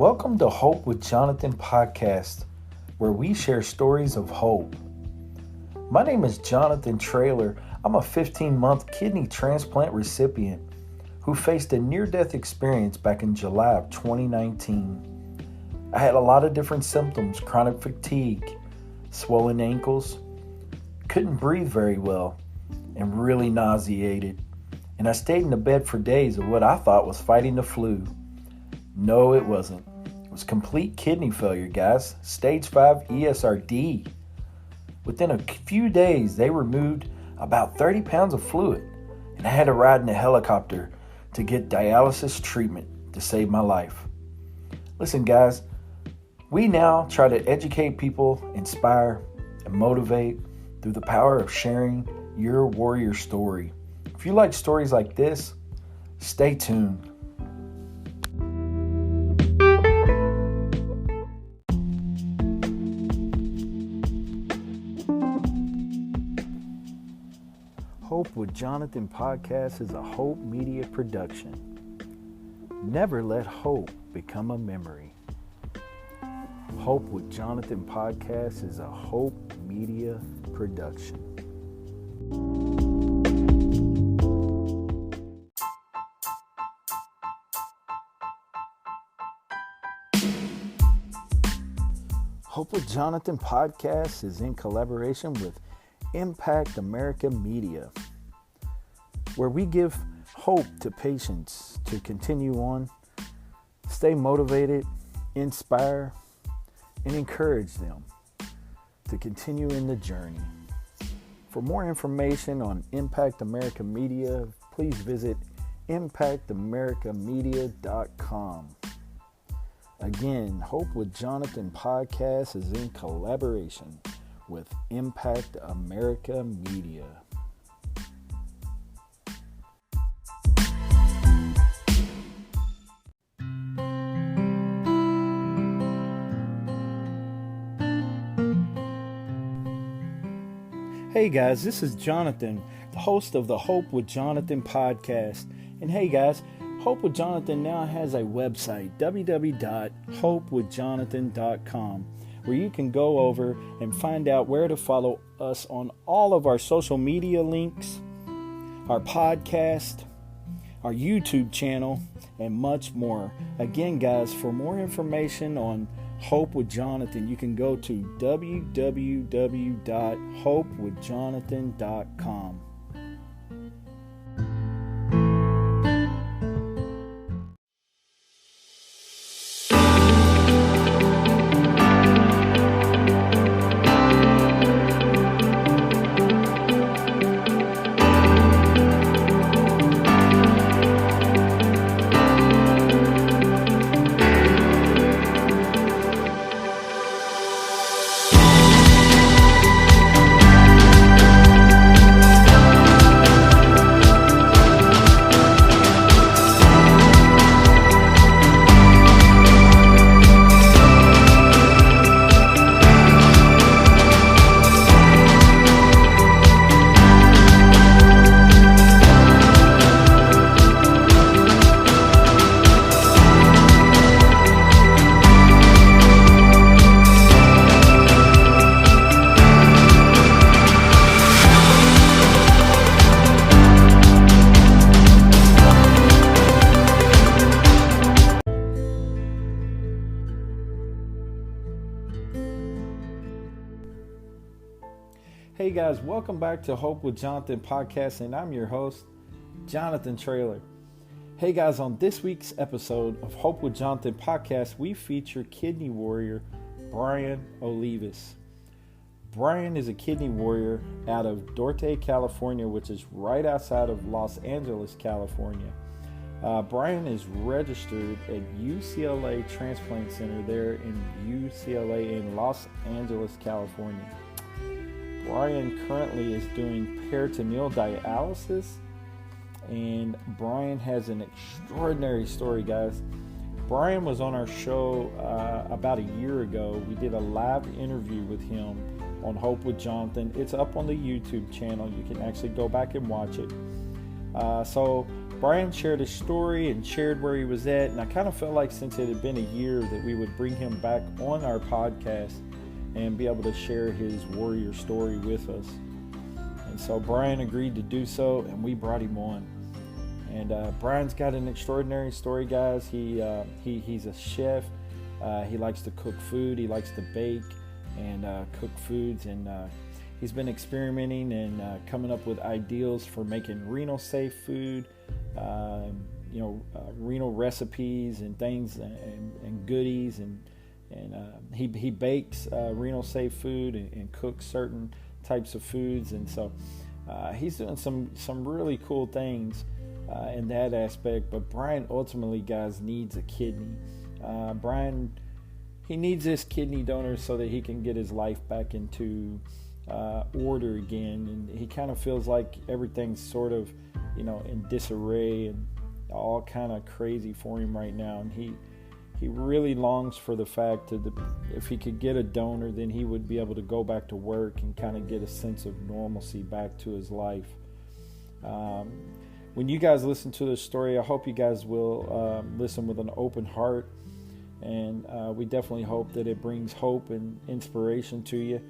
Welcome to Hope with Jonathan podcast, where we share stories of hope. My name is Jonathan Traylor. I'm a 15-month kidney transplant recipient who faced a near-death experience back in July of 2019. I had a lot of different symptoms: chronic fatigue, swollen ankles, couldn't breathe very well, and really nauseated. And I stayed in the bed for days of what I thought was fighting the flu. No, it wasn't. It was complete kidney failure, guys. Stage 5 ESRD. Within a few days, they removed about 30 pounds of fluid, and I had to ride in a helicopter to get dialysis treatment to save my life. Listen, guys, we now try to educate people, inspire, and motivate through the power of sharing your warrior story. If you like stories like this, stay tuned. Hope with Jonathan podcast is a Hope Media production. Never let hope become a memory. Hope with Jonathan podcast is a Hope Media production. Hope with Jonathan podcast is in collaboration with Impact America Media, where we give hope to patients to continue on, stay motivated, inspire, and encourage them to continue in the journey. For more information on Impact America Media, please visit impactamericamedia.com. Again, Hope with Jonathan podcast is in collaboration with Impact America Media. Hey guys, this is Jonathan, the host of the Hope with Jonathan podcast. And hey guys, Hope with Jonathan now has a website, www.hopewithjonathan.com, where you can go over and find out where to follow us on all of our social media links, our podcast, our YouTube channel, and much more. Again, guys, for more information on Hope with Jonathan, you can go to www.hopewithjonathan.com. Hey guys, welcome back to Hope with Jonathan podcast, and I'm your host, Jonathan Traylor. Hey guys, on this week's episode of Hope with Jonathan podcast, we feature kidney warrior Brian Olivas. Brian is a kidney warrior out of Dorte, California, which is right outside of Los Angeles, California. Brian is registered at UCLA Transplant Center there in UCLA in Los Angeles, California. Brian currently is doing peritoneal dialysis, and Brian has an extraordinary story, guys. Brian was on our show about a year ago. We did a live interview with him on Hope with Jonathan. It's up on the YouTube channel. You can actually go back and watch it. So Brian shared his story and shared where he was at, and I kind of felt like since it had been a year that we would bring him back on our podcast and be able to share his warrior story with us. And so Brian agreed to do so, and we brought him on. And Brian's got an extraordinary story, guys. He's a chef. He likes to cook food. He likes to bake and cook foods, and he's been experimenting and coming up with ideals for making renal safe food, renal recipes and things and goodies, and he bakes renal safe food and cooks certain types of foods, and so he's doing some really cool things in that aspect. But Brian ultimately, guys, needs a kidney. Brian, he needs this kidney donor so that he can get his life back into order again, and he kind of feels like everything's sort of in disarray and all kind of crazy for him right now, and he really longs for the fact that if he could get a donor, then he would be able to go back to work and kind of get a sense of normalcy back to his life. When you guys listen to this story, I hope you guys will listen with an open heart, and we definitely hope that it brings hope and inspiration to you.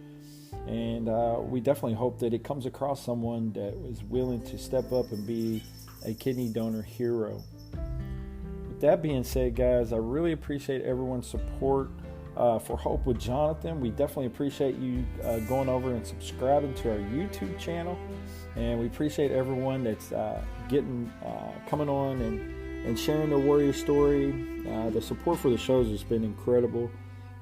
And we definitely hope that it comes across someone that is willing to step up and be a kidney donor hero. With that being said, guys, I really appreciate everyone's support for Hope with Jonathan. We definitely appreciate you going over and subscribing to our YouTube channel. And we appreciate everyone that's coming on and sharing their warrior story. The support for the shows has been incredible.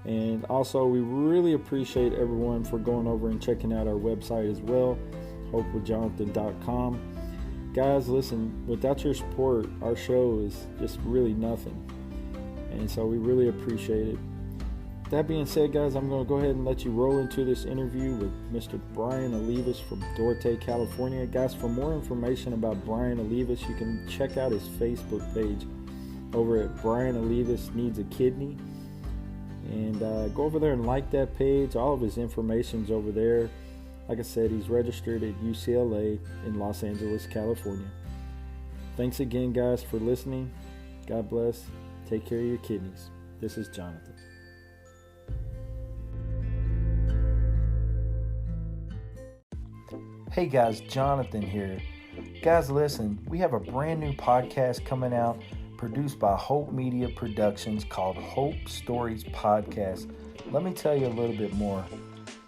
And also, we really appreciate everyone for going over and checking out our website as well, hopewithjonathan.com. Guys, listen, without your support, our show is just really nothing. And so we really appreciate it. That being said, guys, I'm going to go ahead and let you roll into this interview with Mr. Brian Olivas from Dorte, California. Guys, for more information about Brian Olivas, you can check out his Facebook page over at Brian Olivas Needs a Kidney. And go over there and like that page. All of his information's over there. Like I said, he's registered at UCLA in Los Angeles, California. Thanks again, guys, for listening. God bless. Take care of your kidneys. This is Jonathan. Hey guys, Jonathan here. Guys, listen, we have a brand new podcast coming out produced by Hope Media Productions called Hope Stories Podcast. Let me tell you a little bit more.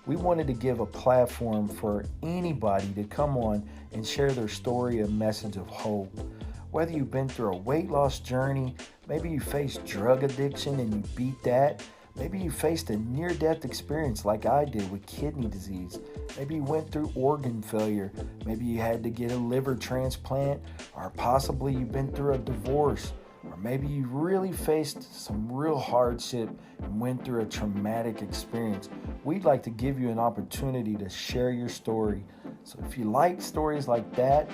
We wanted to give a platform for anybody to come on and share their story and message of hope. Whether you've been through a weight loss journey, maybe you faced drug addiction and you beat that, maybe you faced a near-death experience like I did with kidney disease, maybe you went through organ failure, maybe you had to get a liver transplant, or possibly you've been through a divorce, or maybe you really faced some real hardship and went through a traumatic experience. We'd like to give you an opportunity to share your story. So if you like stories like that,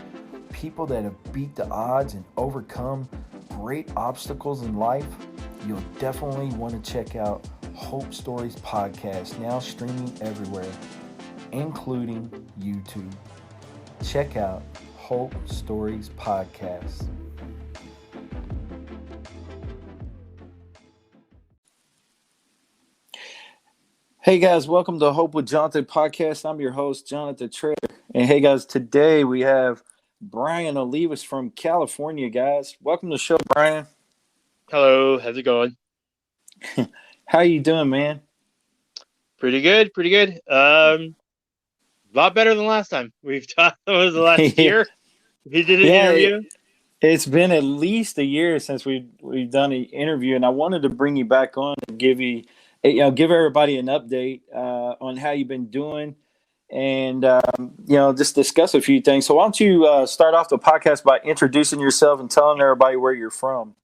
people that have beat the odds and overcome great obstacles in life, you'll definitely want to check out Hope Stories Podcast, now streaming everywhere, including YouTube. Check out Hope Stories Podcast. Hey guys, welcome to Hope with Jonathan Podcast. I'm your host, Jonathan Trailer. And hey guys, today we have Brian Olivas from California, guys. Welcome to the show, Brian. Hello, how's it going? How you doing, man? Pretty good. A lot better than last time. We've talked, it was the last year. We did an interview. It's been at least a year since we've done an interview, and I wanted to bring you back on and give everybody an update on how you've been doing, and just discuss a few things. So why don't you start off the podcast by introducing yourself and telling everybody where you're from?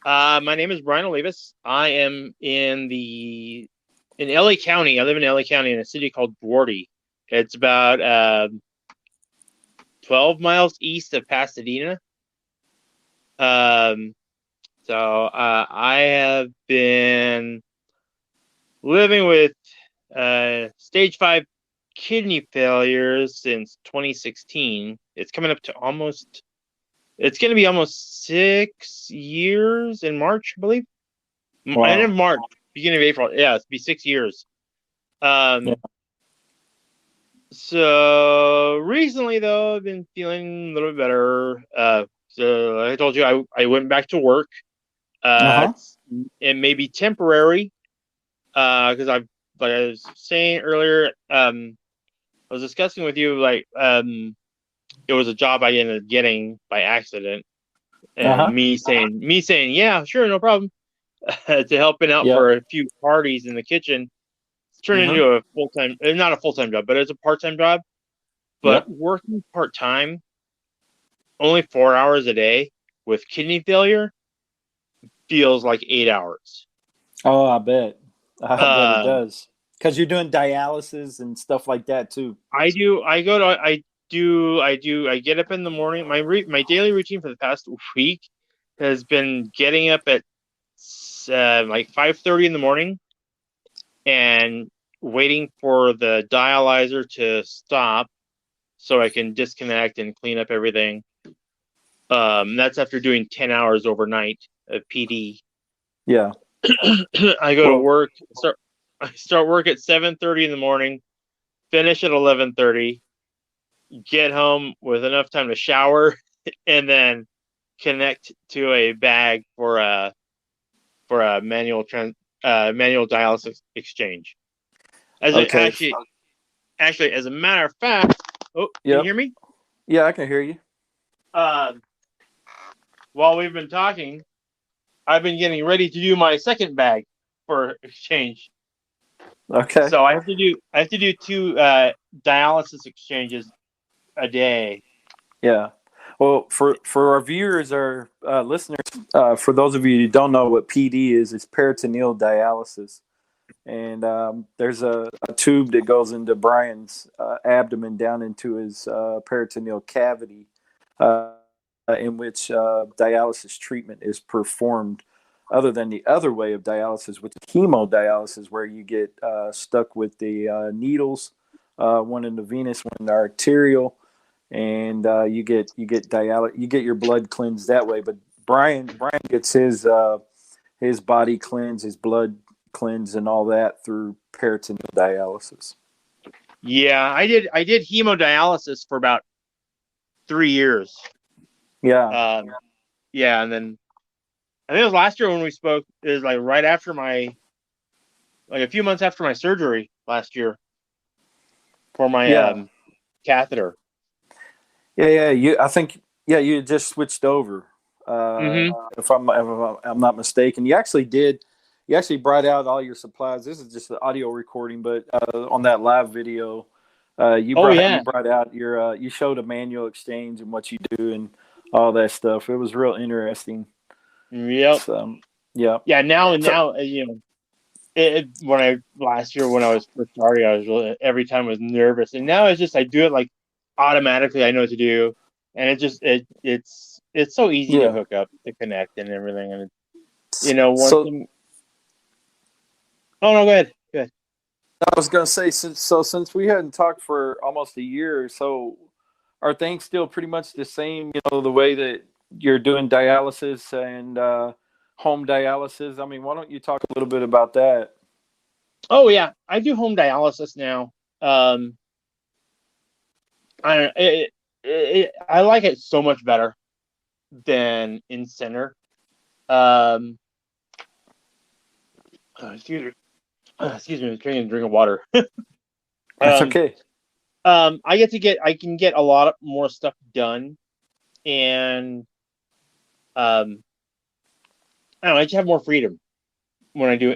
My name is Brian Olivas. I am in LA County. I live in LA County in a city called Duarte. It's about 12 miles east of Pasadena. So I have been living with stage 5 kidney failure since 2016. It's coming up to almost It's going to be almost 6 years in March, I believe. End of Wow. March, beginning of April. Yeah, it'll be 6 years. Yeah. So recently, though, I've been feeling a little bit better. So like I told you, I went back to work. Uh-huh. It may be temporary, because like I was saying earlier, I was discussing with you, like, it was a job I ended up getting by accident, and Uh-huh. me saying, yeah, sure, no problem, to helping out Yep. for a few parties in the kitchen. It's turned Mm-hmm. into a full time, not a full time job, but it's a part time job. But Yep. working part time, only 4 hours a day with kidney failure feels like 8 hours. Oh, I bet. I bet it Um, does. Because you're doing dialysis and stuff like that too. I do. I go to. I do. I do. I get up in the morning. My daily routine for the past week has been getting up at like 5:30 in the morning and waiting for the dialyzer to stop so I can disconnect and clean up everything. That's after doing 10 hours overnight of PD. Yeah. I go to Well, work. I start work at 7:30 in the morning. Finish at 11:30. Get home with enough time to shower, and then connect to a bag for a manual dialysis exchange. As a, okay. actually, as a matter of fact, oh, can you Yep. hear me? Yeah, I can hear you. Uh, while we've been talking, I've been getting ready to do my second bag for exchange. Okay. So I have to do two dialysis exchanges a day. Yeah. Well, for our viewers or listeners, for those of you who don't know what PD is, it's peritoneal dialysis. And there's a tube that goes into Brian's abdomen down into his peritoneal cavity, in which dialysis treatment is performed. Other than the other way of dialysis, which is hemodialysis, where you get stuck with the needles, one in the venous, one in the arterial, and you get your blood cleansed that way. But Brian gets his body cleansed, his blood cleansed, and all that through peritoneal dialysis. Yeah, I did hemodialysis for about 3 years. Yeah, Um, yeah, and then I think it was last year when we spoke. It was like right after like a few months after my surgery last year for my yeah, catheter. yeah. I think you just switched over. Mm-hmm. If I'm not mistaken, you actually did. You actually brought out all your supplies. This is just an audio recording, but on that live video, Oh you yeah, brought out you showed a manual exchange and what you do and all that stuff. It was real interesting. yep, So, yeah. yeah. Now So, now when I last year when I was first starting, I was really, every time I was nervous, and now it's just I do it like automatically. I know what to do, and it's so easy to yeah. hook up, to connect, and everything. And one So thing. Oh no, go ahead. Go ahead. I was going to say, since we hadn't talked for almost a year or so, are things still pretty much the same? The way that you're doing dialysis and home dialysis. I mean, why don't you talk a little bit about that? Oh yeah, I do home dialysis now. Um, I like it so much better than in center. Um, excuse me, excuse me, I'm drinking a drink of water. That's um, okay. I can get a lot more stuff done, and I don't know, I just have more freedom when I do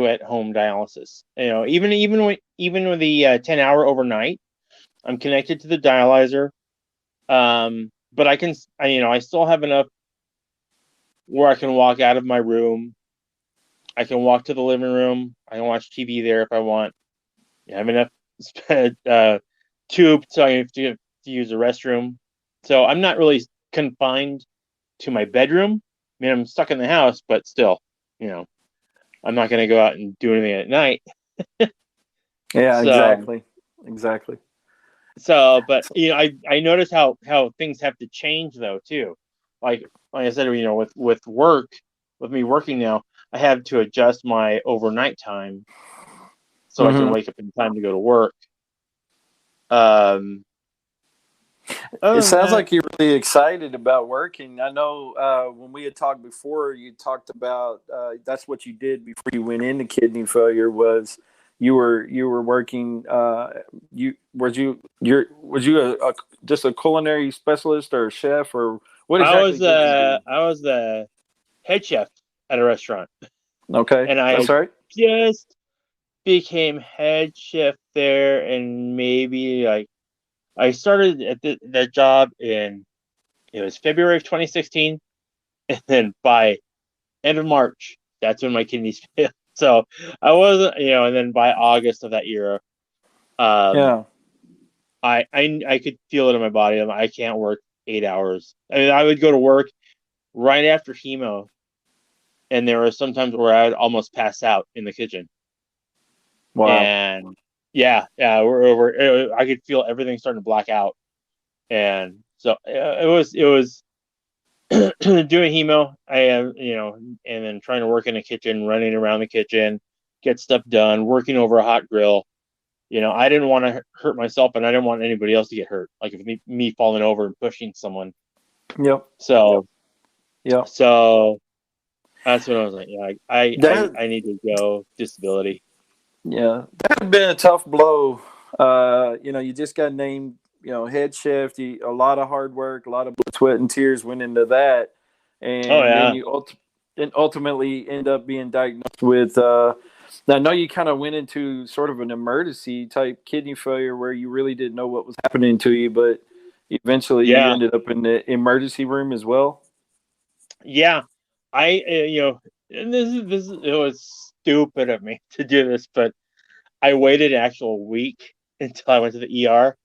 at home dialysis. Even with the 10 hour overnight, I'm connected to the dialyzer. But I still have enough where I can walk out of my room. I can walk to the living room. I can watch TV there if I want. I have enough uh, tube so I have to use the restroom. So I'm not really confined to my bedroom. I mean, I'm stuck in the house, but still, you know, I'm not going to go out and do anything at night. Yeah, So exactly. Exactly. But I noticed how things have to change though too. Like I said, with work, with me working now, I have to adjust my overnight time so I can Mm-hmm. wake up in time to go to work. Um, It Other than sounds that, like you're really excited about working. I know when we had talked before, you talked about that's what you did before you went into kidney failure was you were working. Was you a just a culinary specialist or a chef or what exactly did you do? I was the head chef at a restaurant, Okay, and I that's right. just became head chef there, and maybe like I started at that job in it was February of 2016, and then by end of March, that's when my kidneys failed. So I wasn't, and then by August of that year, um, Yeah. I could feel it in my body. I can't work 8 hours. I mean, I would go to work right after chemo, and there were some times where I'd almost pass out in the kitchen. Wow. And yeah, I could feel everything starting to black out, and so it was doing hemo. I am, and then trying to work in the kitchen, running around the kitchen, get stuff done, working over a hot grill. I didn't want to hurt myself, and I didn't want anybody else to get hurt. Like if me falling over and pushing someone. Yep. So Yep. so that's when I was like, yeah, That I need to go disability. Yeah, that would have been a tough blow. You just got named, head chef. A lot of hard work, a lot of blood, sweat, and tears went into that, Oh and then yeah, and ultimately end up being diagnosed with. I know you kind of went into sort of an emergency type kidney failure where you really didn't know what was happening to you, but eventually you yeah, ended up in the emergency room as well. yeah. And it was stupid of me to do this, but I waited an actual week until I went to the ER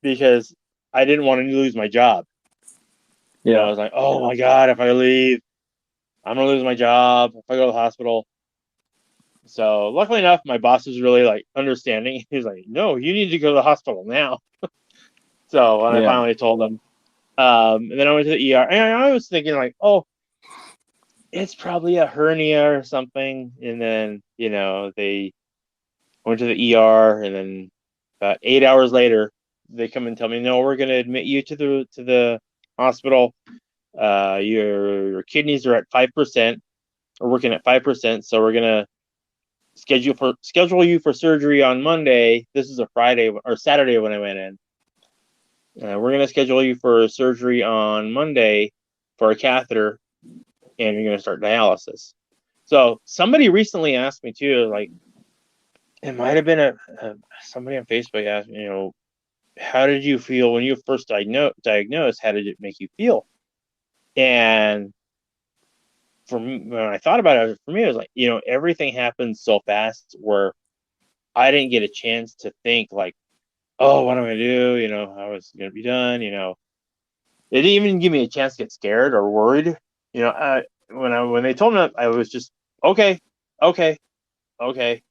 because I didn't want to lose my job. I Yeah, was like, oh my God, if I leave, I'm gonna lose my job if I go to the hospital. So luckily enough, my boss was really like understanding. He's like, no, you need to go to the hospital now. So when I yeah, finally told him, and then I went to the ER, and I was thinking like, oh, it's probably a hernia or something. And then they went to the ER, and then about 8 hours later, they come and tell me, no, we're gonna admit you to the hospital. Your kidneys are at 5%, or working at 5%, so we're gonna schedule you for surgery on Monday. This is a Friday or Saturday when I went in. We're gonna schedule you for surgery on Monday for a catheter, and you're gonna start dialysis. So somebody recently asked me too, like it might have been somebody on Facebook asked me, how did you feel when you first diagnosed? How did it make you feel? And for me, when I thought about it, for me, it was like, everything happened so fast where I didn't get a chance to think like, oh, what am I gonna do? How is it gonna be done? It didn't even give me a chance to get scared or worried. When they told me that, I was just okay, okay, okay.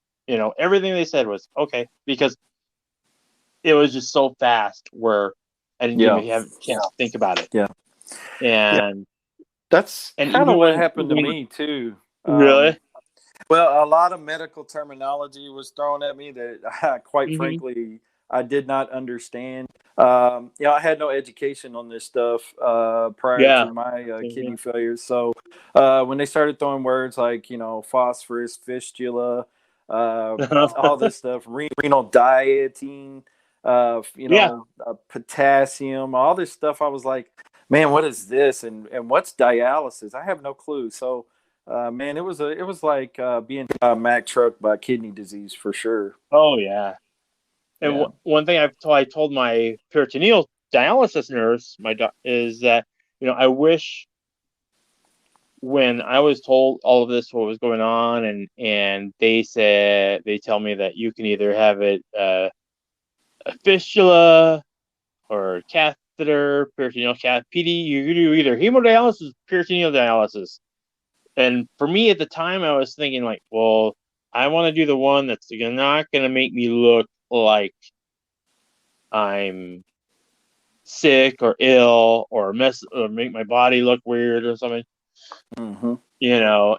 Everything they said was okay because it was just so fast where I didn't give yeah, me have a chance to think about it. yeah, yeah. And That's and kind of even what when happened to me too. really, Well, a lot of medical terminology was thrown at me that, quite hmm frankly, I did not understand. I had no education on this stuff prior yeah, to my hmm kidney failure. So when they started throwing words like, phosphorus, fistula, uh, all this stuff, renal dieting, yeah, potassium, all this stuff, I was like, man, what is this? And what's dialysis? I have no clue. So man, it was like being hit by a Mack truck by kidney disease for sure. oh yeah. And Yeah, one thing I told my peritoneal dialysis nurse, is that I wish when I was told all of this, what was going on, and they tell me that you can either have it a fistula or catheter, peritoneal cath PD. You can do either hemodialysis, or peritoneal dialysis. And for me at the time, I was thinking like, well, I want to do the one that's not going to make me look like I'm sick or ill or make my body look weird or something. Mm-hmm.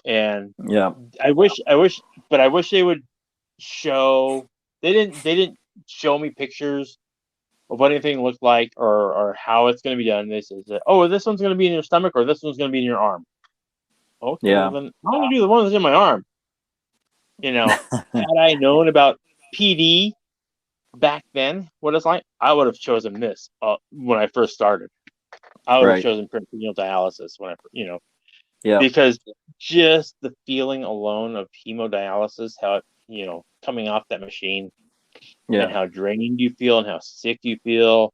And Yeah. I wish, but I wish they would show. They didn't show me pictures of what anything looked like or how it's going to be done. They said, "Oh, this one's going to be in your stomach or this one's going to be in your arm." Okay, well Yeah. then I'm going to do the one that's in my arm. Had I known about PD back then, what it's like, I would have chosen this when I first started. I would have Right. chosen peritoneal dialysis Yeah. because just the feeling alone of hemodialysis, how it, coming off that machine and Yeah. how drained you feel and how sick you feel.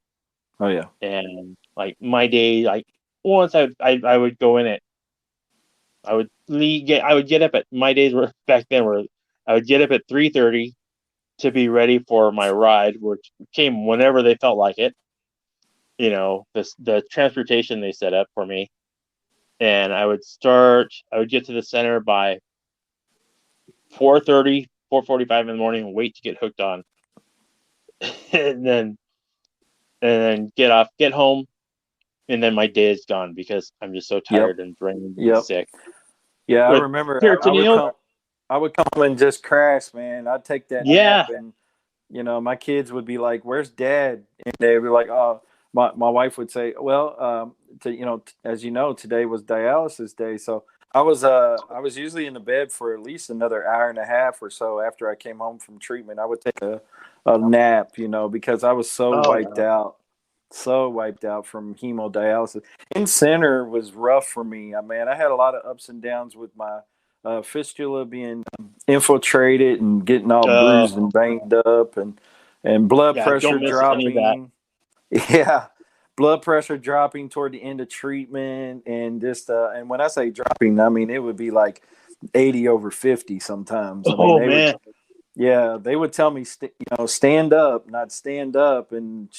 Oh yeah. And like my day, like once I would go in it, I would get up at my days were back then where I would get up at 3:30 to be ready for my ride, which came whenever they felt like it. The transportation they set up for me, and I would get to the center by 4:30, 4:45 in the morning, and wait to get hooked on, and then get home, and then my day is gone because I'm just so Yep. tired and drained and Yep. sick. Yeah, I With remember peritoneal, I would come and just crash, man. I'd take that nap yeah. and my kids would be like, "Where's Dad?" And they'd be like, "Oh," my wife would say, "Well, as you know, today was dialysis day, so I was usually in the bed for at least another hour and a half or so after I came home from treatment. I would take a nap, because I was Oh yeah. so wiped out from hemodialysis. In center was rough for me. I mean, I had a lot of ups and downs with my fistula being infiltrated and getting all bruised and banged up, and blood Yeah. pressure Don't miss any of that. dropping. Yeah, blood pressure dropping toward the end of treatment, and just and when I say dropping, I mean it would be like 80/50 sometimes. I mean Oh man. they would tell me stand up, not stand up, and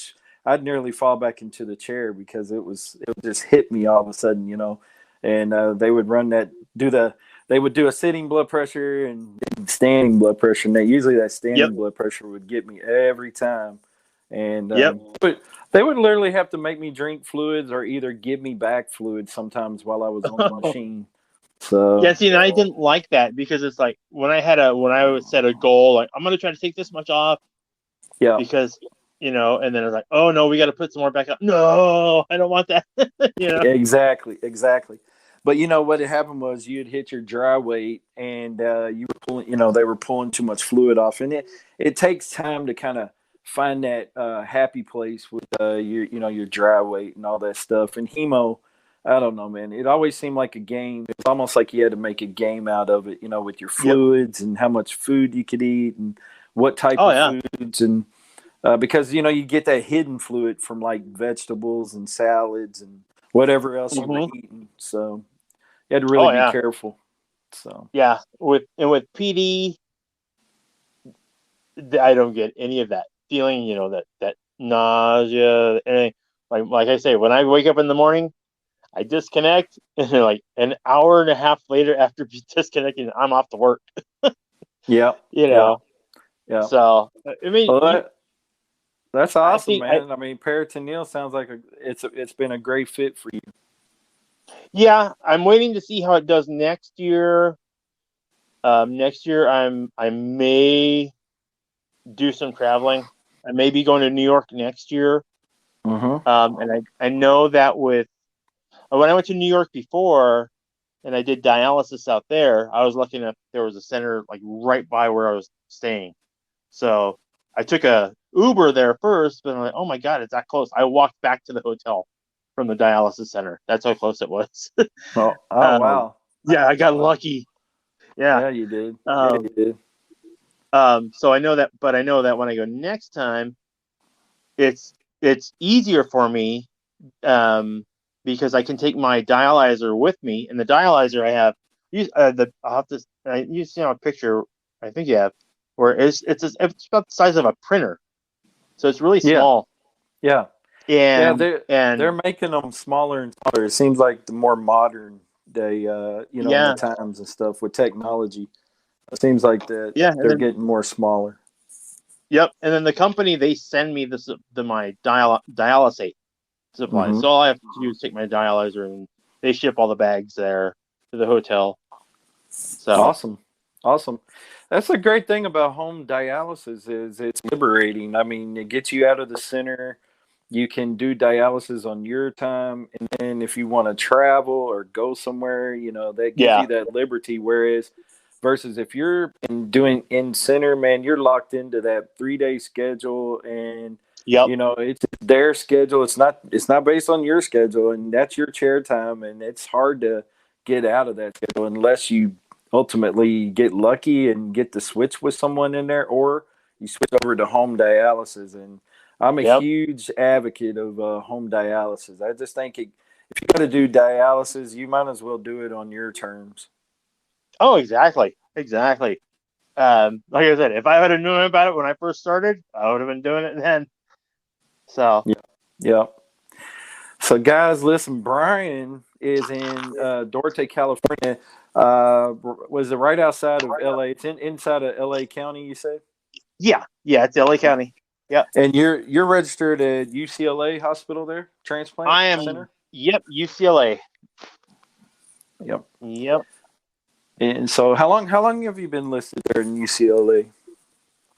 I'd nearly fall back into the chair because it would just hit me all of a sudden, and they would they would do a sitting blood pressure and standing blood pressure, and usually that Yep. standing blood pressure would get me every time. And Yep. but they would literally have to make me drink fluids or either give me back fluids sometimes while I was on the machine. Yeah, So see, and I didn't like that because it's like when I would set a goal, like I'm gonna try to take this much off yeah, because and then it's like, oh no, we got to put some more back up. No, I don't want that. exactly. But what had happened was you'd hit your dry weight and you were pulling, they were pulling too much fluid off, and it takes time to kind of find that happy place with your dry weight and all that stuff. And hemo, I don't know, man. It always seemed like a game. It's almost like you had to make a game out of it, with your Yep. fluids and how much food you could eat and what type Oh of yeah. foods, and because you get that hidden fluid from like vegetables and salads and whatever else you were Hmm. eating. So you had to really Oh be yeah. careful. So Yeah. With PD, I don't get any of that feeling. That nausea. Anything. Like I say, when I wake up in the morning, I disconnect, and like an hour and a half later, after disconnecting, I'm off to work. yeah, You yeah, know. yeah. So I mean, Well, that's I awesome, think man. I mean, peritoneal sounds like it's been a great fit for you. yeah, I'm waiting to see how it does next year. Next year, I may do some traveling. I may be going to New York next year. Mm-hmm. And I know that when I went to New York before and I did dialysis out there, I was lucky enough there was a center like right by where I was staying. So I took a Uber there first, but I'm like, oh my God, it's that close. I walked back to the hotel from the dialysis center. That's how close it was. Oh, um, wow. yeah, I got lucky. Yeah. Yeah, you did. Yeah, you Um, did. so I know that, but I know that when I go next time, it's easier for me because I can take my dialyzer with me, and the dialyzer I have, I'll have to you see a picture, I think you have, where it's about the size of a printer, so it's really Yeah, small, yeah, yeah. and They're making them smaller and smaller. It seems like the more modern day, in the yeah, times and stuff with technology. It seems like that yeah, and they're then getting more smaller. Yep. And then the company, they send me my dialysate supplies. Mm-hmm. So all I have to do is take my dialyzer, and they ship all the bags there to the hotel. So Awesome. Awesome. That's a great thing about home dialysis is it's liberating. I mean, it gets you out of the center. You can do dialysis on your time. And then if you want to travel or go somewhere, that gives yeah. you that liberty. Whereas versus if you're doing in center, man, you're locked into that 3 day schedule and Yep. it's their schedule. It's not based on your schedule, and that's your chair time, and it's hard to get out of that schedule unless you ultimately get lucky and get to switch with someone in there, or you switch over to home dialysis. And I'm a Yep. huge advocate of home dialysis. I just think if you got to do dialysis, you might as well do it on your terms. Oh, exactly. Exactly. Like I said, if I had known about it when I first started, I would have been doing it then. So Yeah. Yeah. So, guys, listen, Brian is in Duarte, California. Was it right outside of LA? It's inside of LA County, you said? yeah, it's LA County. Yep. And you're registered at UCLA Hospital there, transplant I am. center. Yep. UCLA. Yep. Yep. And so, how long have you been listed there in UCLA?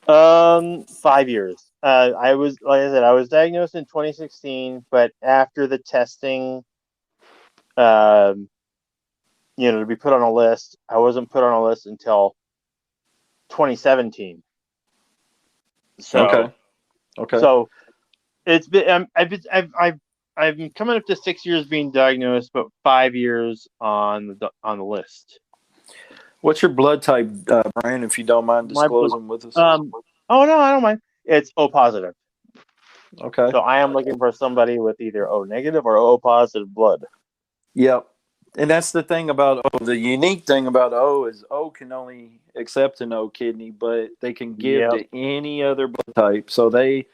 5 years. I was, like I said, I was diagnosed in 2016, but after the testing, um, to be put on a list, I wasn't put on a list until 2017. Okay. So, Okay. so it's been, I've been coming up to 6 years being diagnosed, but 5 years on the list. What's your blood type, Brian? If you don't mind My, disclosing with us. oh no, I don't mind. It's O positive. Okay. So I am looking for somebody with either O negative or O positive blood. Yep. And that's the thing about O. The unique thing about O is O can only accept an O kidney, but they can give Yep. to any other blood type. So they're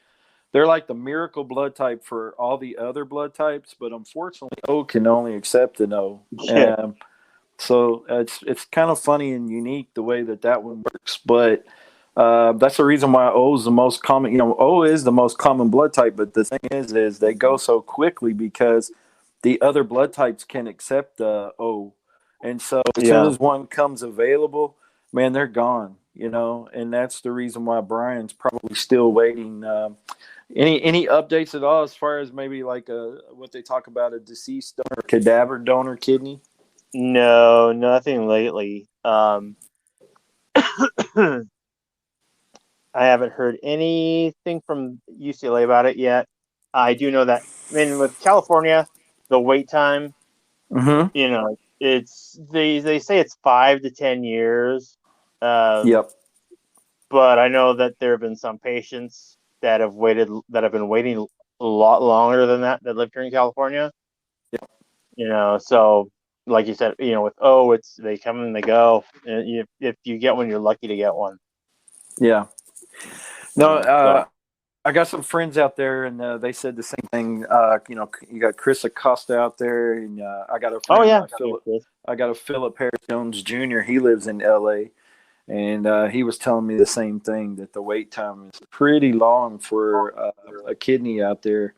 like the miracle blood type for all the other blood types, but unfortunately O can only accept an O. Yeah. So it's kind of funny and unique the way that one works, but that's the reason why O is the most common. O is the most common blood type, but the thing is they go so quickly because the other blood types can accept O, and so as soon Yeah. as one comes available, man, they're gone. And that's the reason why Brian's probably still waiting. Any updates at all as far as maybe like what they talk about a deceased donor, cadaver donor kidney? No, nothing lately. I haven't heard anything from UCLA about it yet. I do know that, I mean, with California, the wait time, Mm-hmm. it's they say it's 5 to 10 years. Um, Yep. but I know that there have been some patients that have been waiting a lot longer than that lived here in California. Yep. So like you said, with it's they come and they go. And if you get one, you're lucky to get one. Yeah. No, So I got some friends out there, and they said the same thing. You got Chris Acosta out there, and I got a oh friend, yeah, Philip. I got a Philip Harris Jones Jr. He lives in L.A., and he was telling me the same thing that the wait time is pretty long for a kidney out there.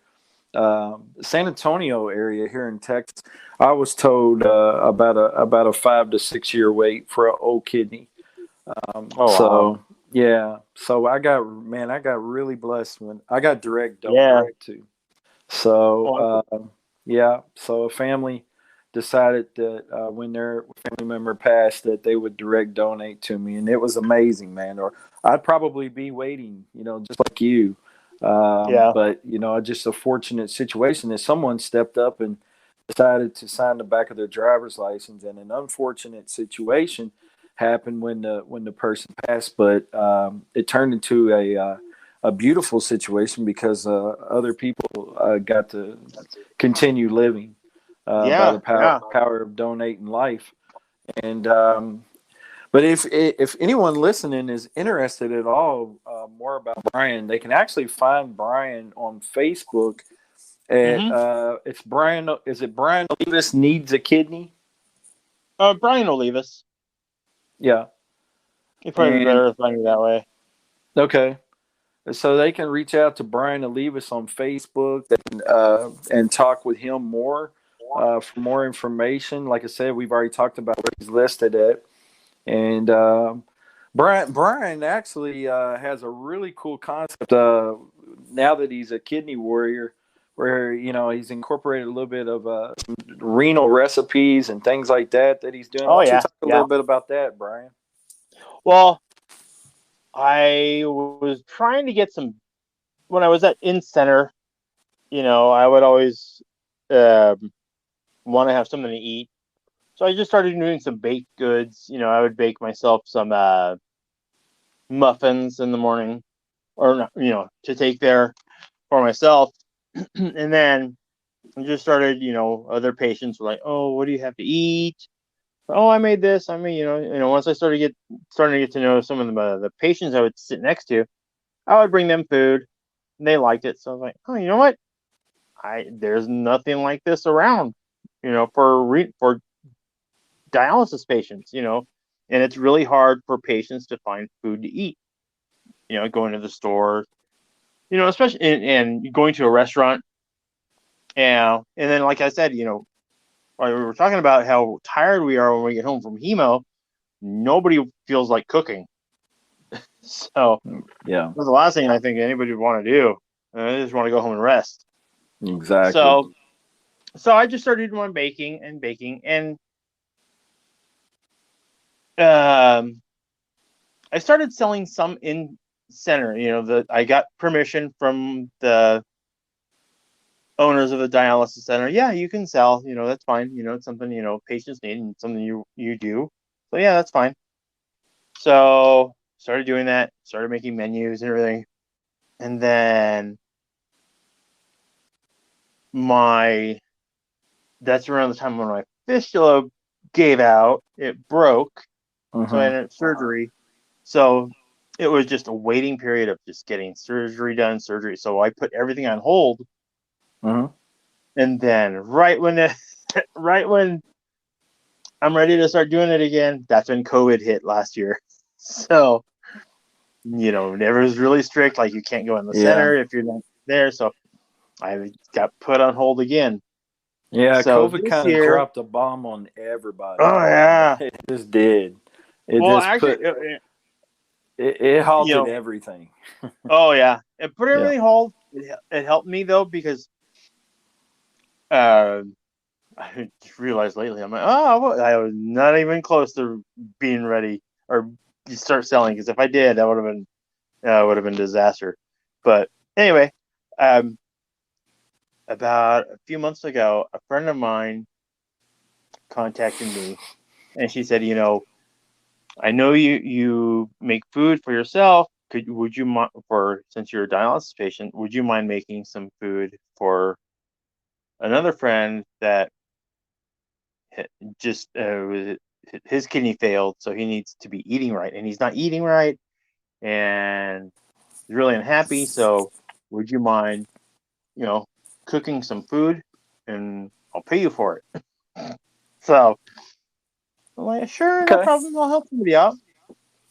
San Antonio area here in Texas, I was told about a 5 to 6 year wait for an old kidney. oh wow, So yeah, so I got really blessed when I got direct donor yeah. too. So Oh, yeah, so a family decided that when their family member passed, that they would direct donate to me, and it was amazing, man. Or I'd probably be waiting, just like you. yeah, But just a fortunate situation that someone stepped up and decided to sign the back of their driver's license, and an unfortunate situation happened when the person passed, but it turned into a beautiful situation because other people got to continue living by yeah, the power of donating life. And but if anyone listening is interested at all more about Brian, they can actually find Brian on Facebook at Mm-hmm. it's Brian. Is it Brian Olivas needs a kidney? Brian Olivas. Yeah. It'd probably be And better to find you that way. okay. so they can reach out to Brian Olivas on Facebook and talk with him more for more information. Like I said, we've already talked about where he's listed at. And Brian actually has a really cool concept now that he's a kidney warrior, where he's incorporated a little bit of some renal recipes and things like that he's doing. Oh Why don't you yeah, talk a yeah. little bit about that, Brian? Well, I was trying to get some when I was in center. I would always want to have something to eat, so I just started doing some baked goods. I would bake myself some muffins in the morning, or to take there for myself, and then I just started. Other patients were like, "Oh, what do you have to eat?" Oh, I made this. I mean, once I starting to get to know some of the patients I would sit next to, I would bring them food, and they liked it. So I was like, oh, you know what? There's nothing like this around, for dialysis patients, and it's really hard for patients to find food to eat. Going to the store, especially and going to a restaurant, and then like I said, we were talking about how tired we are when we get home from hemo. Nobody feels like cooking. So Yeah, that's the last thing I think anybody would want to do. They just want to go home and rest. exactly. So I just started doing baking, and I started selling some in center. I got permission from the owners of the dialysis center. Yeah, you can sell. That's fine. It's something patients need and something you do. So yeah, that's fine. So started doing that. Started making menus and everything, and then that's around the time when my fistula gave out. It broke, so I had surgery. So it was just a waiting period of just getting surgery. So I put everything on hold. And then right when I'm ready to start doing it again, that's when COVID hit last year. So, never was really strict. Like you can't go in the center if you're not there. So I got put on hold again. Yeah, So COVID this kind of year, dropped a bomb on everybody. oh yeah. It just did. It Well, just actually, it halted everything. oh yeah, it put Yeah. everything hold. It helped me though because I just realized lately I'm like, I was not even close to being ready or start selling, because if I did, that would have been disaster. But anyway, about a few months ago, a friend of mine contacted me, and she said, I know you make food for yourself. Would you mind, since you're a dialysis patient, would you mind making some food for another friend that just his kidney failed, so he needs to be eating right, and he's not eating right, and he's really unhappy. So would you mind, cooking some food, and I'll pay you for it? So I'm like, sure, no Okay. problem. I'll help somebody out.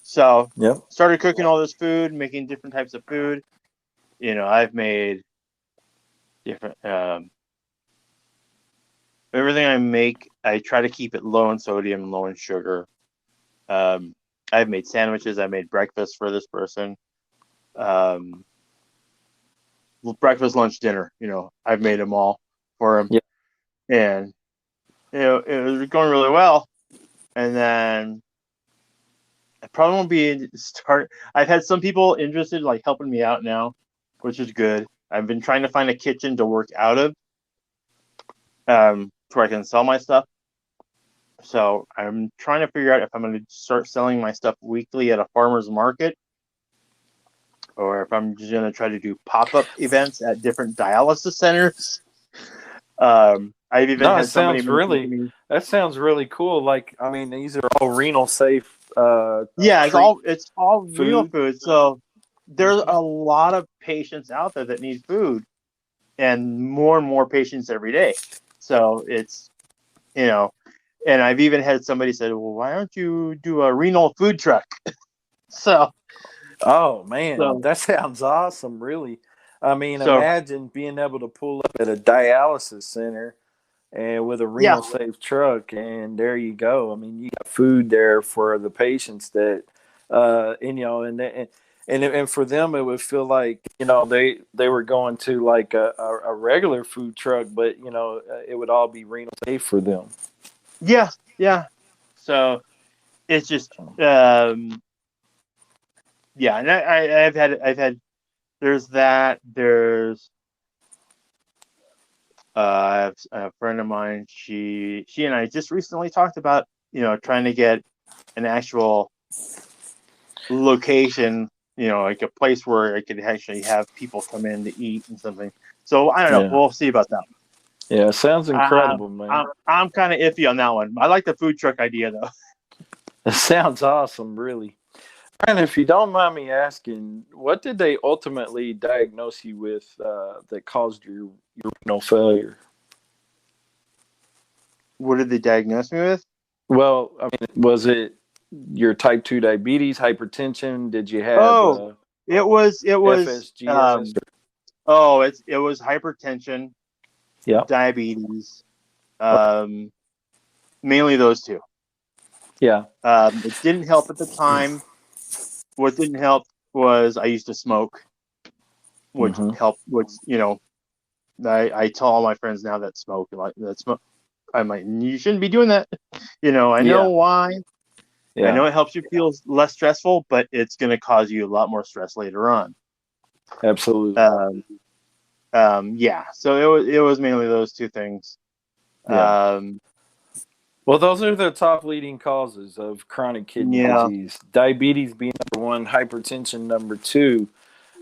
So Yep. started cooking all this food, making different types of food. I've made different everything I make. I try to keep it low in sodium, low in sugar. I've made sandwiches. I made breakfast for this person. Breakfast, lunch, dinner. I've made them all for him, Yep. and it was going really well. And then I probably won't be start. I've had some people interested, like helping me out now, which is good. I've been trying to find a kitchen to work out of, where I can sell my stuff. So I'm trying to figure out if I'm going to start selling my stuff weekly at a farmer's market, or if I'm just going to try to do pop-up events at different dialysis centers. I've even had somebody mention to me. That sounds really cool. Like, I mean, these are all renal safe. Yeah, it's all food. real food. So there's a lot of patients out there that need food, and more patients every day. So it's, and I've even had somebody say, well, why don't you do a renal food truck? So Oh man, So that sounds awesome. Really, I mean, so imagine being able to pull up at a dialysis center and with a yeah, renal safe truck, and there you go. I mean, you got food there for the patients that, and and for them it would feel like they were going to like a regular food truck, but it would all be renal safe for them. yeah, yeah. So it's just yeah, and I've had there's that there's I have a friend of mine. She and I just recently talked about trying to get an actual location, like a place where I could actually have people come in to eat and something. So I don't know. Yeah, We'll see about that. yeah, sounds incredible, man. I'm kind of iffy on that one. I like the food truck idea though. It sounds awesome, really. And if you don't mind me asking, what did they ultimately diagnose you with that caused your renal failure? What did they diagnose me with? Well, I mean, was it your type 2 diabetes, hypertension? Did you have Oh, it was FSGS? it was hypertension, Yeah, diabetes, um, mainly those two. yeah. It didn't help at the time. What didn't help was I used to smoke, which Hmm. helped. I tell all my friends now that smoke, like that smoke. I'm like, you shouldn't be doing that. I know Yeah, why. I yeah, know it helps you feel less stressful, but it's going to cause you a lot more stress later on. absolutely. Um, yeah. So it was mainly those two things. Yeah. Um, Well, those are the top leading causes of chronic kidney yeah. disease. Diabetes being number one, hypertension number two.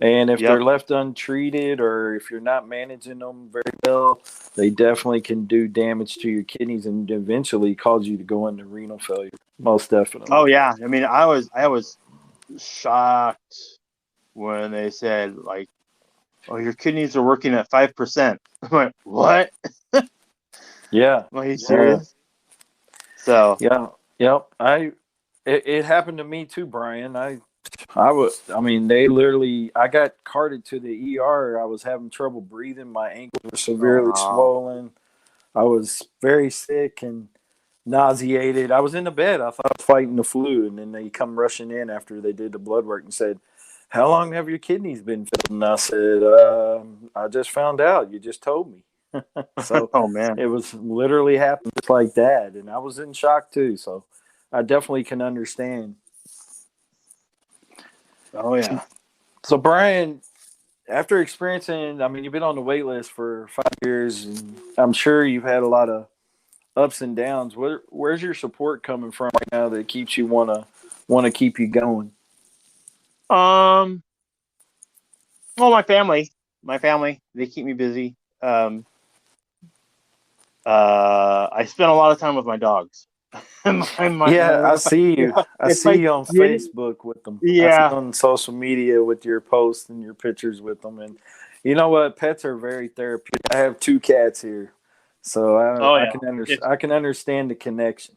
And if Yep. they're left untreated or if you're not managing them very well, they definitely can do damage to your kidneys and eventually cause you to go into renal failure. Most definitely. Oh yeah. I mean, I was shocked when they said like, "Oh, your kidneys are working at 5%." I'm like, "What? Yeah. Are you Yeah. serious?" So, Yeah. Yep. It happened to me too, Brian. I mean, they literally, I got carted to the ER. I was having trouble breathing. My ankles were severely oh, swollen. I was very sick and nauseated. I was in the bed. I thought I was fighting the flu. And then they come rushing in after they did the blood work and said, "How long have your kidneys been filled?" And I said, "I just found out. You just told me." So oh man. it was literally happened just like that. And I was in shock too. So I definitely can understand. Oh yeah. So, Brian, after experiencing, I mean, you've been on the wait list for 5 years, and I'm sure you've had a lot of ups and downs. Where's your support coming from right now that keeps you wanna keep you going? Um. Well, my family, they keep me busy. Um. I spend a lot of time with my dogs. Yeah, I see you. I If I see you on didn't, Facebook with them. I see yeah. you on social media with your posts and your pictures with them. And you know what? Pets are very therapeutic. I have two cats here, so Oh I yeah. can If I can understand the connection.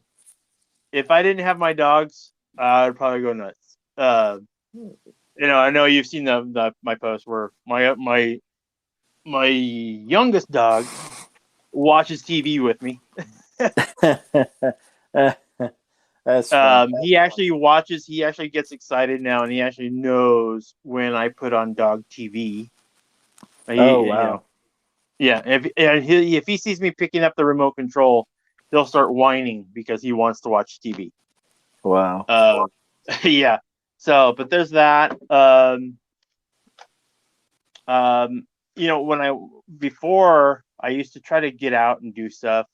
if I didn't have my dogs, I'd probably go nuts. I know you've seen the my post where my youngest dog watches TV with me. That's funny. He actually watches. He actually gets excited now, and he actually knows when I put on dog TV. Oh He, wow. yeah. If he sees me picking up the remote control, he'll start whining because he wants to watch TV. Wow. Uh, yeah. So, but there's that. Um, when before I used to try to get out and do stuff.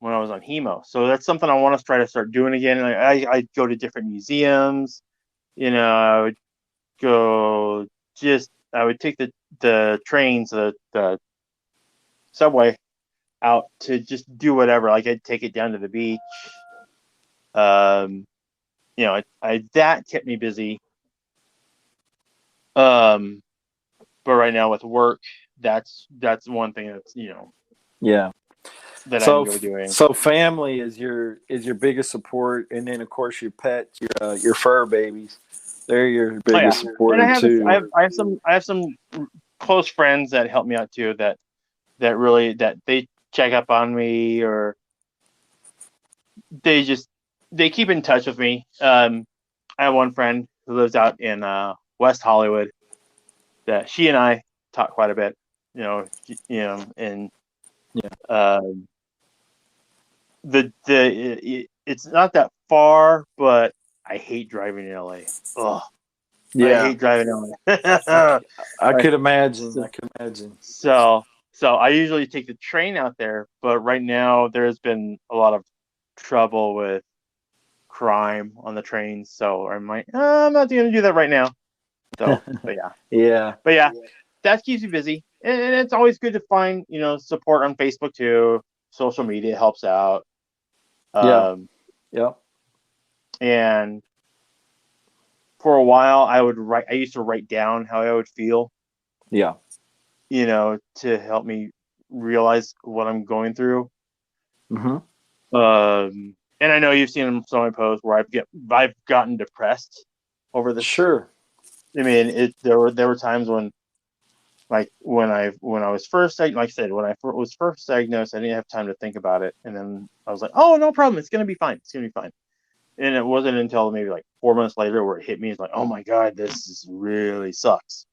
When I was on hemo. So that's something I want to try to start doing again. I go to different museums. I would go I would take the trains, the subway out to just do whatever. Like I'd take it down to the beach. Um, I that kept me busy. Um, but right now with work, that's one thing that's. Yeah. that I So enjoy doing. so family is your biggest support, and then of course your pets, your fur babies. They're your Oh yeah, biggest and supporter too. I have some close friends that help me out too. That really that they check up on me, or they just they keep in touch with me. I have one friend who lives out in West Hollywood that she and I talk quite a bit. And Yeah. it's not that far, but I hate driving in LA. Ugh, I Yeah. hate driving in I, LA. c- I Like, could imagine. so, I could imagine. so I usually take the train out there, but right now there's been a lot of trouble with crime on the trains, so I'm like, I'm not going to do that right now. So, Yeah. but yeah, that keeps you busy, and it's always good to find support on Facebook too. Social media helps out, Yeah. um, Yeah. and for a while I would write. I used to write down how I would feel, Yeah. to help me realize what I'm going through. Hmm. And I know you've seen some of my posts where I've gotten depressed over this. Sure. I mean, there were times when, like, when I was first like I said, when I was first diagnosed, I didn't have time to think about it, and then I was like, oh, no problem, it's gonna be fine, it's gonna be fine. And it wasn't until maybe like 4 months later where it hit me. It's like, oh my god, really sucks,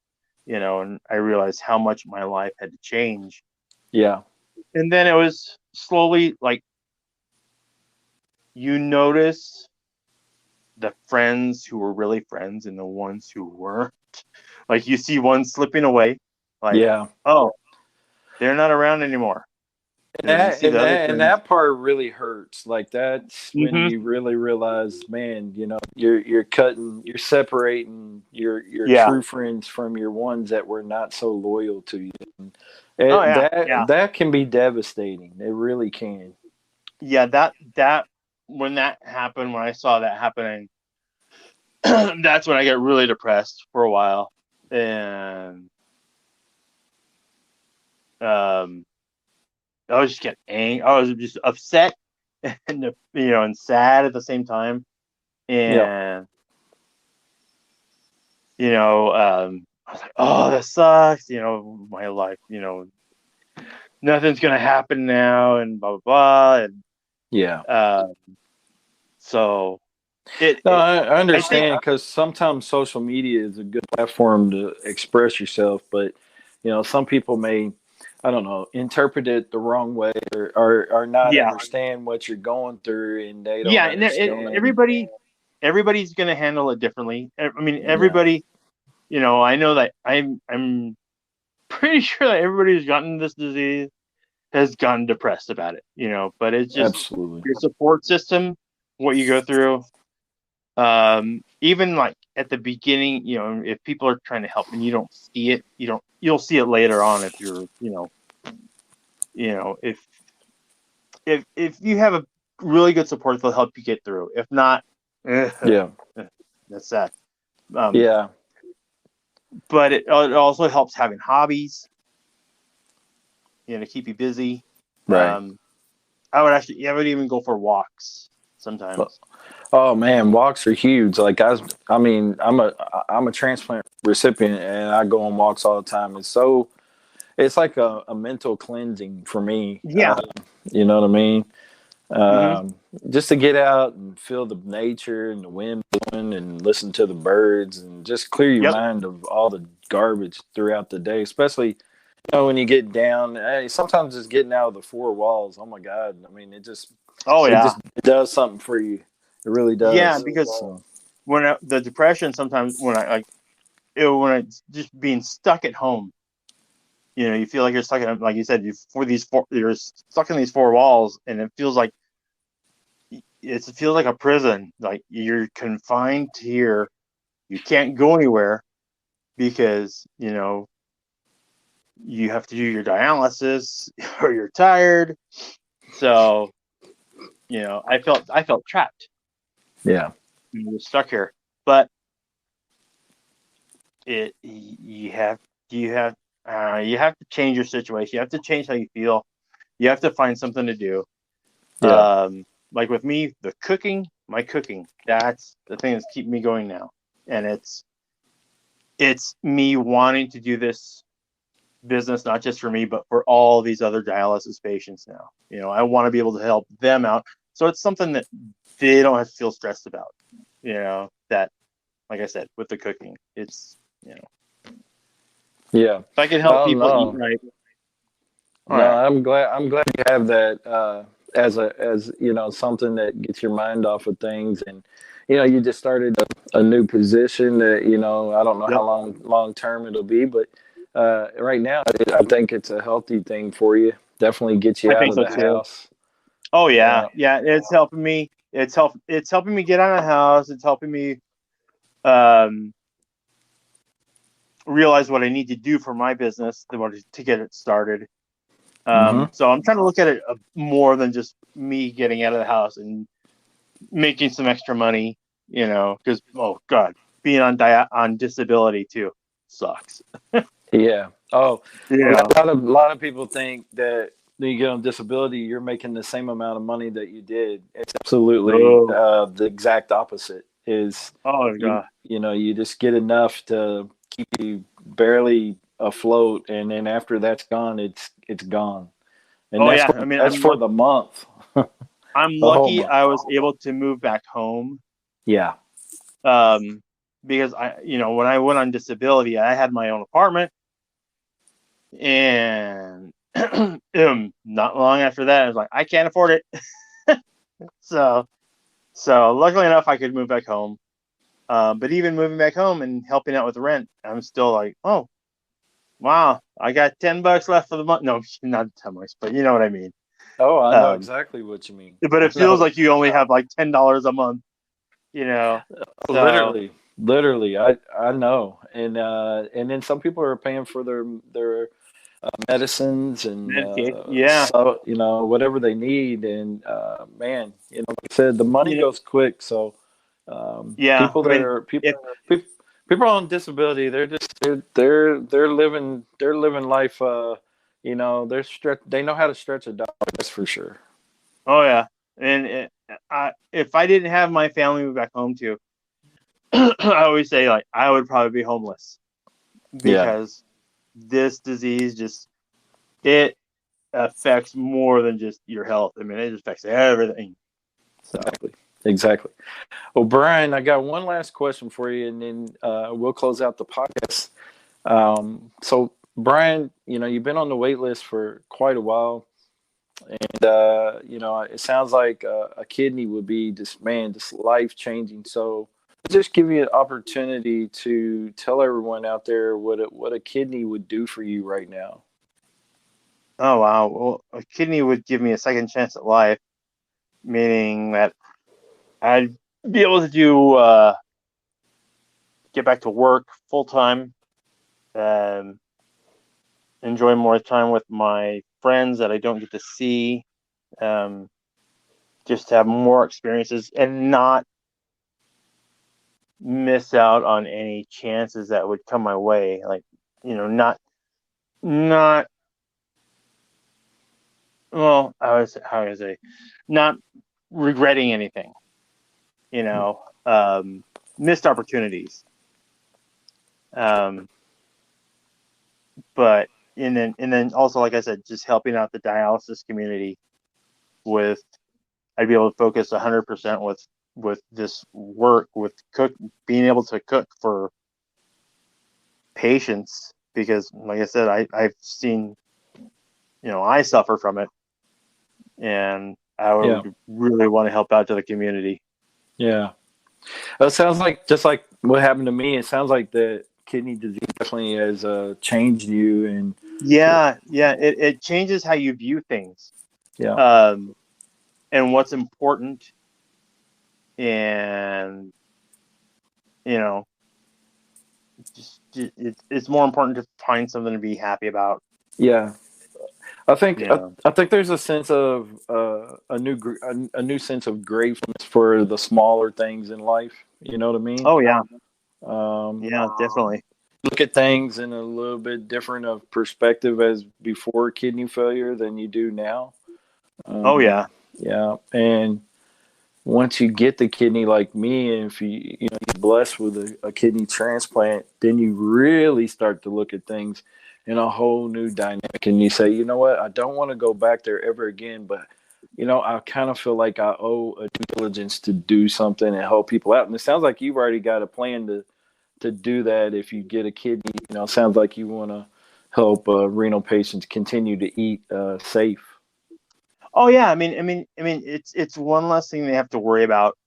and I realized how much my life had to change. Yeah. And then it was slowly like you notice the friends who were really friends and the ones who weren't. Like, you see one slipping away, like, Yeah. oh, they're not around anymore. And And then you that see and the other that and friends. that part really hurts. Like that's when Mm-hmm. you really realize, man, you're separating your Yeah. true friends from your ones that were not so loyal to you. And Oh yeah. Yeah. that can be devastating. It really can. Yeah. That when that happened, when I saw that happening, that's when I got really depressed for a while, and um, I was just getting angry. I was just upset and sad at the same time, Yeah. and I was like, oh, that sucks. My life. Nothing's gonna happen now, and blah blah blah, and Yeah. uh, so it, No, it I I think. understand because sometimes social media is a good platform to express yourself, but some people may, I don't know, interpret it the wrong way or not Yeah. understand what you're going through, and they don't Yeah, and understand. everybody's gonna handle it differently. I mean, Yeah, everybody. I know that I'm pretty sure that everybody who's gotten this disease has gotten depressed about it. But it's just absolutely. your support system, what you go through. Even like at the beginning, if people are trying to help and you don't see it, you'll see it later on if you're, if you have a really good support, they'll help you get through. If not, Yeah, that's sad. Um, yeah, but it also helps having hobbies, to keep you busy. right. Um, I would even go for walks sometimes. Oh man, walks are huge. Like I mean, I'm a transplant recipient, and I go on walks all the time. It's like a mental cleansing for me. Yeah. You know what I mean? Hmm. um, just to get out and feel the nature and the wind blowing and listen to the birds and just clear your Yep. mind of all the garbage throughout the day, especially when you get down. Hey, sometimes just getting out of the four walls. Oh my God! I mean, Oh it yeah. just does something for you. It really Yeah, does. because So the depression sometimes when it's just being stuck at home, you feel like you're stuck in, like you said, you're stuck in these four walls, and it feels like a prison. Like you're confined here. You can't go anywhere because you have to do your dialysis or you're tired. So I felt trapped. yeah, You're stuck here, but it you have you have to change your situation. You have to change how you feel. You have to find something to do. Yeah. Like with me, my cooking, that's the thing that's keeping me going now. And it's me wanting to do this business, not just for me, but for all these other dialysis patients now. I want to be able to help them out. So it's something that they don't have to feel stressed about, that, like I said, with the cooking, it's, Yeah. if I can help Oh people eat no. right. Oh, No, yeah. I'm glad you have that as something that gets your mind off of things, and you just started a new position that I don't know Yep. how long term it'll be, but right now I think it's a healthy thing for you. Definitely gets you I out think of so the too. house. Oh yeah. Yeah. Yeah. It's helping me. It's helping me get out of the house. It's helping me, um, realize what I need to do for my business to get it started. Mm-hmm. So I'm trying to look at it more than just me getting out of the house and making some extra money, because, oh God, being on disability too sucks. Yeah. Oh, Yeah. a lot of people think that when you get on disability, you're making the same amount of money that you did. It's absolutely No. the exact opposite. Is Oh God. you just get enough to keep you barely afloat, and then after that's gone, it's gone, and Oh that's yeah. for I mean, that's for the month, I'm the whole lucky month. I was able to move back home. Yeah. Um, because when I went on disability, I had my own apartment, and not long after that, I was like, I can't afford it. So, luckily enough, I could move back home. But even moving back home and helping out with the rent, I'm still like, oh, wow, I got $10 left for the month. No, not $10, but you know what I mean. Oh, I know Um, exactly what you mean. but I it feels know. like you only have like $10 a month, you know. So Literally, I know, and then some people are paying for their medicines and medication, yeah, so whatever they need, and man, like I said, the money you know, goes quick. So yeah. people I that mean, are if people on disability, they're living life. They know how to stretch a dollar. That's for sure. oh yeah, and if I didn't have my family move back home too, I always say like I would probably be homeless Yeah, because this disease it affects more than just your health. I mean, it affects everything. So, exactly. Well, Brian, I got one last question for you, and then we'll close out the podcast. So, Brian, you've been on the wait list for quite a while, and it sounds like a kidney would be just life changing. So, just give you an opportunity to tell everyone out there what a kidney would do for you right now. oh wow, well, a kidney would give me a second chance at life, meaning that I'd be able to get back to work full time, and enjoy more time with my friends that I don't get to see. Um, just have more experiences and not miss out on any chances that would come my way. Like, not well. How was I say, not regretting anything. You know, um, missed opportunities. Um, but and then also, like I said, just helping out the dialysis community with. I'd be able to focus 100% with this work with being able to cook for patients because, like I said, I've seen, I suffer from it, and I Yeah, would really want to help out to the community. yeah. It sounds like just like what happened to me. It sounds like the kidney disease definitely has changed you, and Yeah, yeah, it changes how you view things, yeah, um, and what's important, and you know, it's more important to find something to be happy about. yeah. I think You I, know. I think there's a sense of a new sense of gratefulness for the smaller things in life. You know what I mean? Oh yeah, Um, yeah, definitely. look at things in a little bit different of perspective as before kidney failure than you do now. Oh yeah. Yeah. And once you get the kidney like me, and if you get blessed with a kidney transplant, then you really start to look at things in a whole new dynamic. And you say, you know what, I don't want to go back there ever again, but I kind of feel like I owe a due diligence to do something and help people out. And it sounds like you've already got a plan to do that. If you get a kidney, it sounds like you want to help renal patients continue to eat safe. Oh yeah. I mean, it's one less thing they have to worry about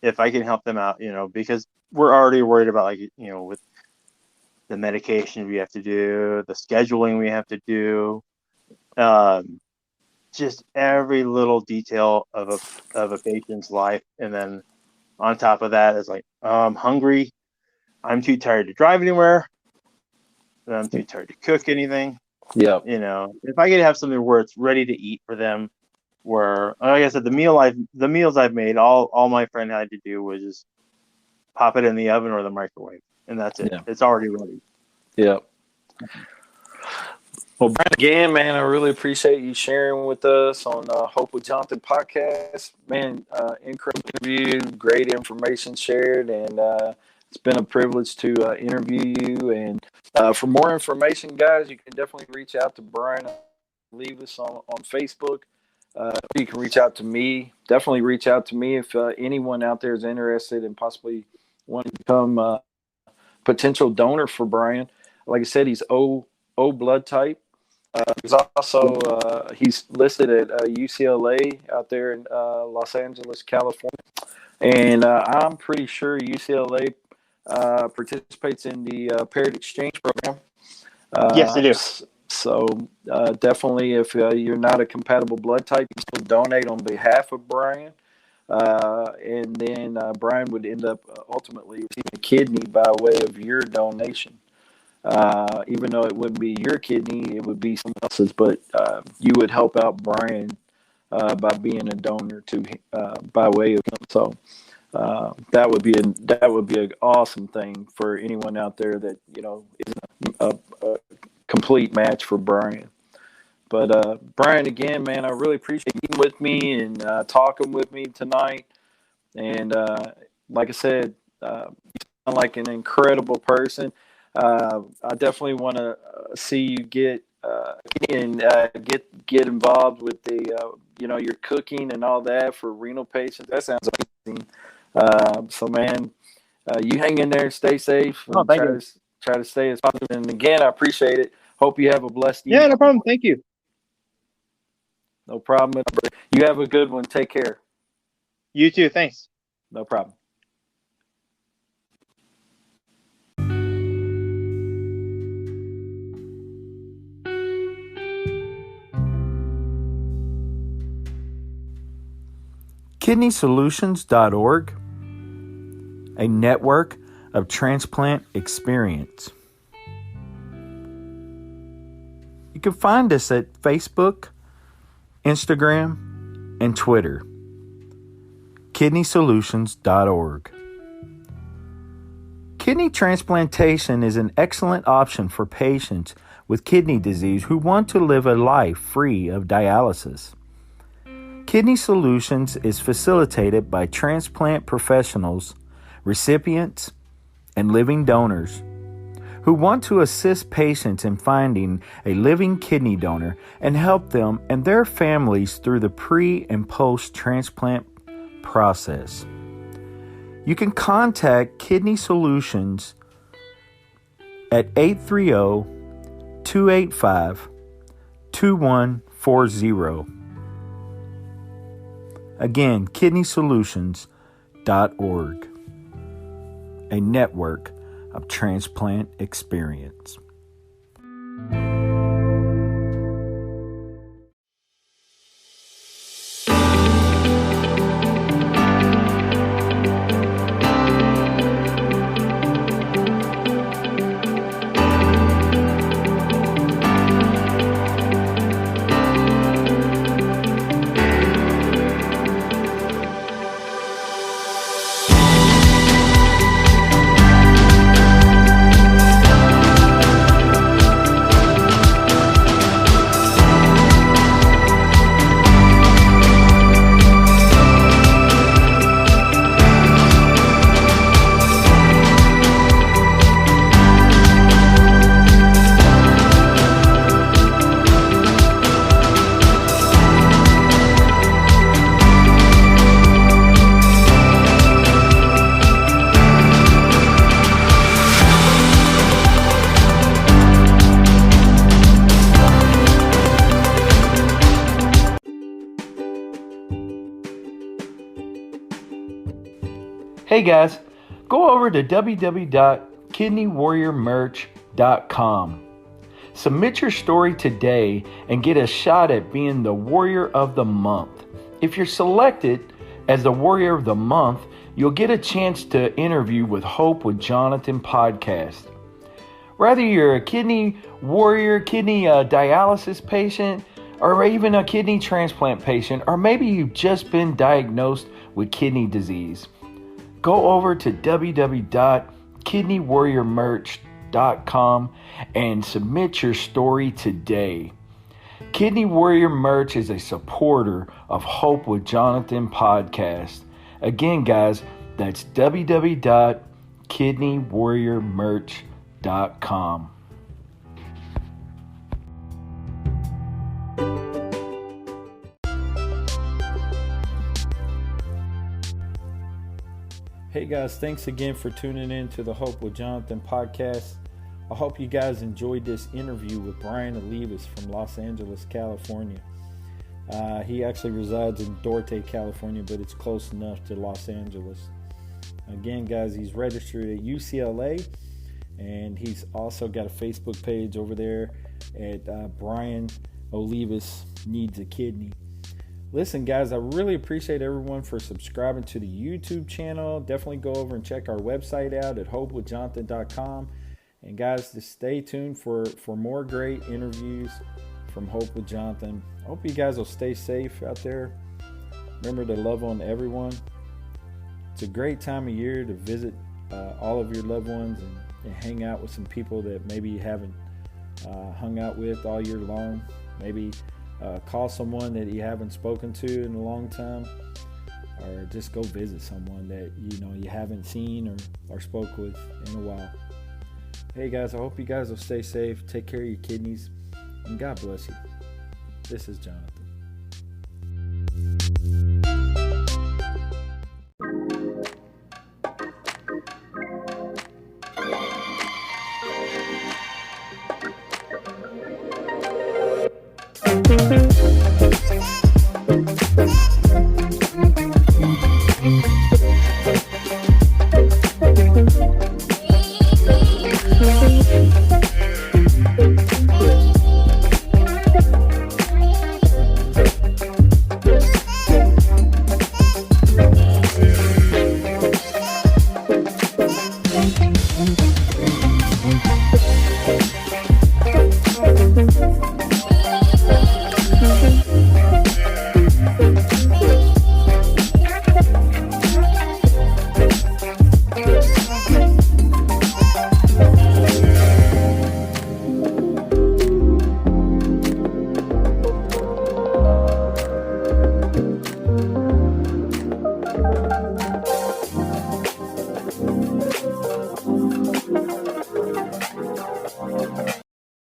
if I can help them out, because we're already worried about, like, with the medication we have to do, the scheduling we have to do, just every little detail of a patient's life. And then on top of that, it's like, I'm hungry, I'm too tired to drive anywhere, I'm too tired to cook anything. Yeah. If I could have something where it's ready to eat for them, where, like I said, the meals I've made, all my friend had to do was just pop it in the oven or the microwave, and that's it. Yeah. It's already ready. Yeah. Well, Brian, again, man, I really appreciate you sharing with us on Hope with Jonathan podcast. Man, incredible interview, great information shared, and it's been a privilege to interview you. And for more information, guys, you can definitely reach out to Brian Olivas on Facebook. You can reach out to me. Definitely reach out to me if anyone out there is interested in possibly wanting to become a potential donor for Brian. Like I said, he's O blood type. He's also he's listed at UCLA out there in Los Angeles, California, and I'm pretty sure UCLA participates in the Parent Exchange program. Yes, they do. So definitely, if you're not a compatible blood type, you can still donate on behalf of Brian. And then Brian would end up ultimately receiving a kidney by way of your donation. Even though it wouldn't be your kidney, it would be someone else's, but you would help out Brian by being a donor to by way of him. So that would be an awesome thing for anyone out there that is a complete match for Brian. But Brian, again, man, I really appreciate you being with me and talking with me tonight. And like I said, you sound like an incredible person. I definitely want to see you get involved with the your cooking and all that for renal patients. That sounds amazing. So man, you hang in there, stay safe, and try to stay as positive. And again, I appreciate it. Hope you have a blessed evening. Yeah, no problem. Thank you. No problem. You have a good one. Take care. You too. Thanks. No problem. KidneySolutions.org, a network of transplant experience. You can find us at Facebook, Instagram, and Twitter. KidneySolutions.org. Kidney transplantation is an excellent option for patients with kidney disease who want to live a life free of dialysis. Kidney Solutions is facilitated by transplant professionals, recipients, and living donors who want to assist patients in finding a living kidney donor and help them and their families through the pre- and post-transplant process. You can contact Kidney Solutions at 830-285-2140. Again, KidneySolutions.org, a network of transplant experience. Hey guys, go over to www.kidneywarriormerch.com. Submit your story today and get a shot at being the Warrior of the Month. If you're selected as the Warrior of the Month, you'll get a chance to interview with Hope with Jonathan podcast. Whether you're a kidney warrior, kidney dialysis patient, or even a kidney transplant patient, or maybe you've just been diagnosed with kidney disease, go over to www.kidneywarriormerch.com and submit your story today. Kidney Warrior Merch is a supporter of Hope with Jonathan podcast. Again, guys, that's www.kidneywarriormerch.com. Hey guys, thanks again for tuning in to the Hope with Jonathan podcast. I hope you guys enjoyed this interview with Brian Olivas from Los Angeles, California. He actually resides in Dorte, California, but it's close enough to Los Angeles. Again, guys, he's registered at UCLA, and he's also got a Facebook page over there at Brian Olivas Needs a Kidney. Listen, guys, I really appreciate everyone for subscribing to the YouTube channel. Definitely go over and check our website out at hopewithjonathan.com. And guys, just stay tuned for more great interviews from Hope with Jonathan. I hope you guys will stay safe out there. Remember to love on everyone. It's a great time of year to visit all of your loved ones and hang out with some people that maybe you haven't hung out with all year long. Maybe call someone that you haven't spoken to in a long time, or just go visit someone that you haven't seen or spoke with in a while. Hey guys, I hope you guys will stay safe, take care of your kidneys, and God bless you. This is Jonathan.